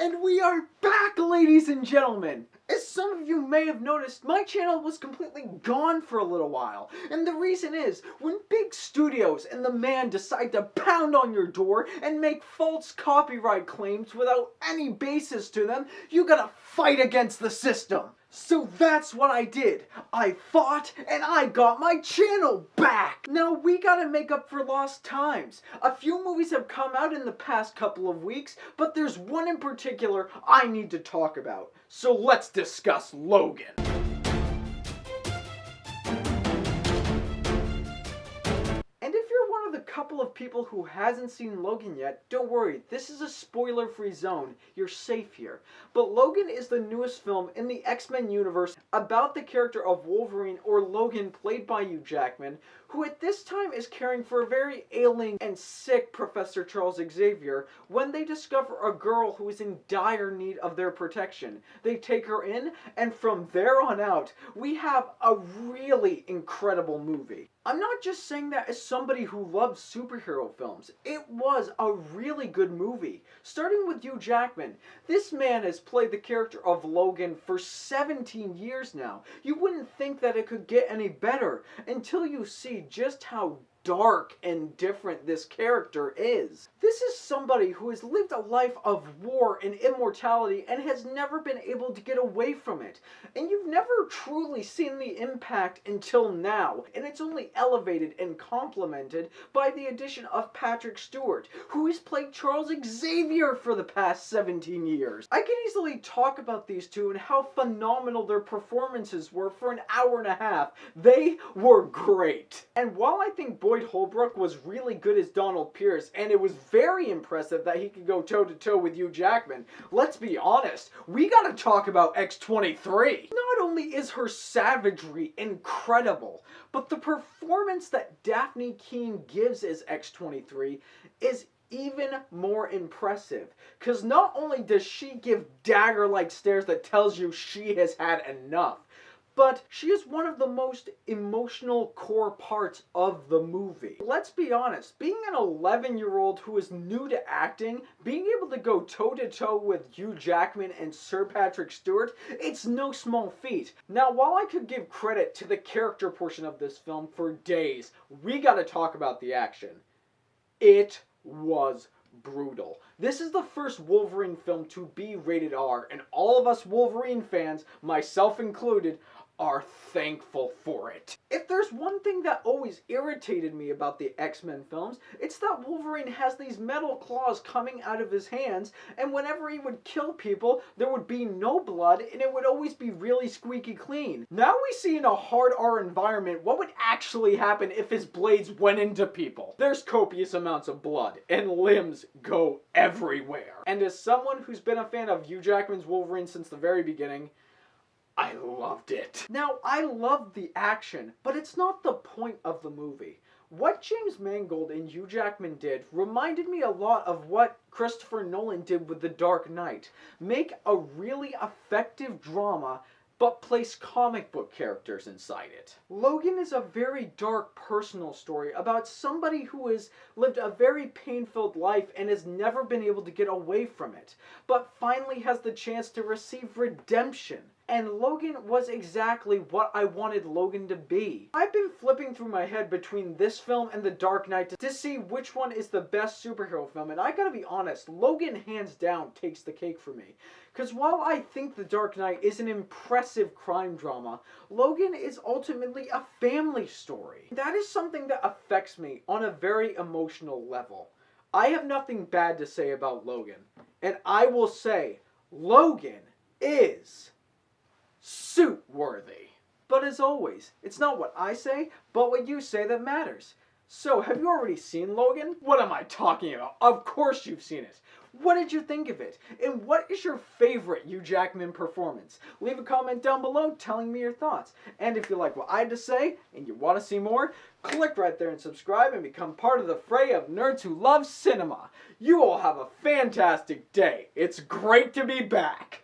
And we are back, ladies and gentlemen! As some of you may have noticed, my channel was completely gone for a little while. And the reason is, when big studios and the man decide to pound on your door and make false copyright claims without any basis to them, you gotta fight against the system. So that's what I did. I fought and I got my channel back. Now we gotta make up for lost times. A few movies have come out in the past couple of weeks, but there's one in particular I need to talk about. So let's discuss Logan. And if you're one of the couple of people who hasn't seen Logan yet, don't worry, this is a spoiler-free zone. You're safe here. But Logan is the newest film in the X-Men universe about the character of Wolverine, or Logan, played by Hugh Jackman, who at this time is caring for a very ailing and sick Professor Charles Xavier when they discover a girl who is in dire need of their protection. They take her in, and from there on out, we have a really incredible movie. I'm not just saying that as somebody who loves superhero films. It was a really good movie. Starting with Hugh Jackman, this man has played the character of Logan for 17 years now. You wouldn't think that it could get any better until you see just how dark and different this character is. This is somebody who has lived a life of war and immortality and has never been able to get away from it. And you've never truly seen the impact until now, and it's only elevated and complemented by the addition of Patrick Stewart, who has played Charles Xavier for the past 17 years. I can easily talk about these two and how phenomenal their performances were for an hour and a half. They were great. And while I think Boyd Holbrook was really good as Donald Pierce, and it was very impressive that he could go toe-to-toe with Hugh Jackman, let's be honest, we gotta talk about X-23. Not only is her savagery incredible, but the performance that Daphne Keane gives as X-23 is even more impressive. Because not only does she give dagger-like stares that tells you she has had enough, but she is one of the most emotional core parts of the movie. Let's be honest, being an 11-year-old who is new to acting, being able to go toe-to-toe with Hugh Jackman and Sir Patrick Stewart, it's no small feat. Now, while I could give credit to the character portion of this film for days, we gotta talk about the action. It was brutal. This is the first Wolverine film to be rated R, and all of us Wolverine fans, myself included, are thankful for it. If there's one thing that always irritated me about the X-Men films, it's that Wolverine has these metal claws coming out of his hands, and whenever he would kill people, there would be no blood, and it would always be really squeaky clean. Now we see in a hard R environment what would actually happen if his blades went into people. There's copious amounts of blood, and limbs go everywhere. And as someone who's been a fan of Hugh Jackman's Wolverine since the very beginning, I loved it. Now, I loved the action, but it's not the point of the movie. What James Mangold and Hugh Jackman did reminded me a lot of what Christopher Nolan did with The Dark Knight. Make a really effective drama, but place comic book characters inside it. Logan is a very dark personal story about somebody who has lived a very pain-filled life and has never been able to get away from it, but finally has the chance to receive redemption. And Logan was exactly what I wanted Logan to be. I've been flipping through my head between this film and The Dark Knight to see which one is the best superhero film, and I gotta be honest, Logan hands down takes the cake for me. Because while I think The Dark Knight is an impressive crime drama, Logan is ultimately a family story. That is something that affects me on a very emotional level. I have nothing bad to say about Logan, and I will say, Logan is suit-worthy. But as always, it's not what I say, but what you say that matters. So, have you already seen Logan? What am I talking about? Of course you've seen it. What did you think of it? And what is your favorite Hugh Jackman performance? Leave a comment down below telling me your thoughts. And if you like what I had to say, and you want to see more, click right there and subscribe and become part of the fray of nerds who love cinema. You all have a fantastic day. It's great to be back.